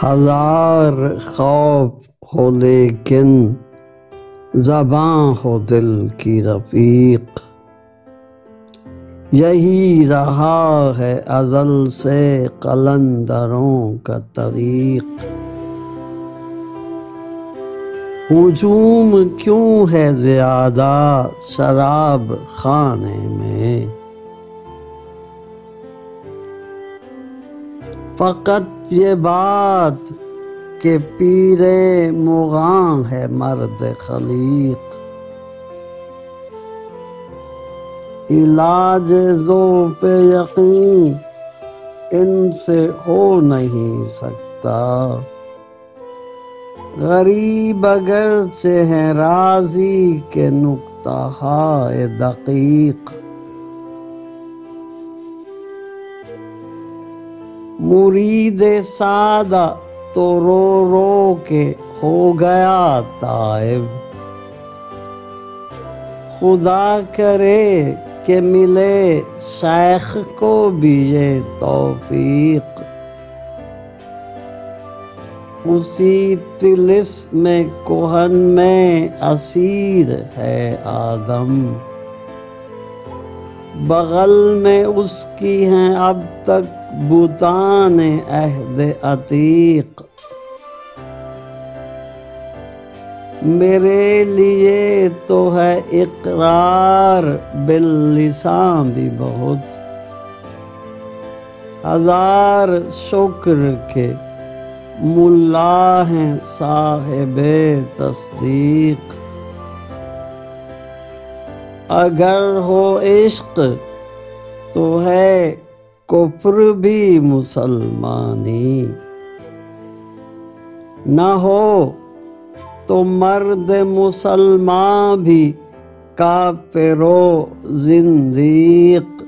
ہزار خوف ہو لیکن زباں ہو دل کی رفیق، یہی رہا ہے ازل سے قلندروں کا طریق۔ ہجوم کیوں ہے زیادہ شراب خانے میں، فقط یہ بات کہ پیر مغاں ہے مرد خلیق۔ علاج ذوق یقین ان سے ہو نہیں سکتا، غریب اگرچہ ہیں راضی کے نکتہ ہائے دقیق۔ مرید سادہ تو رو رو کے ہو گیا تائب، خدا کرے کہ ملے شیخ کو بھی یہ توفیق۔ اسی طلسم کہن میں اسیر ہے آدم، بغل میں اس کی ہیں اب تک بتان عہد عتیق۔ میرے لیے تو ہے اقرار باللسان بھی بہت، ہزار شکر کے ملا ہیں صاحب تصدیق۔ اگر ہو عشق تو ہے کفر بھی مسلمانی، نہ ہو تو مرد مسلمان بھی کافر و زندیق۔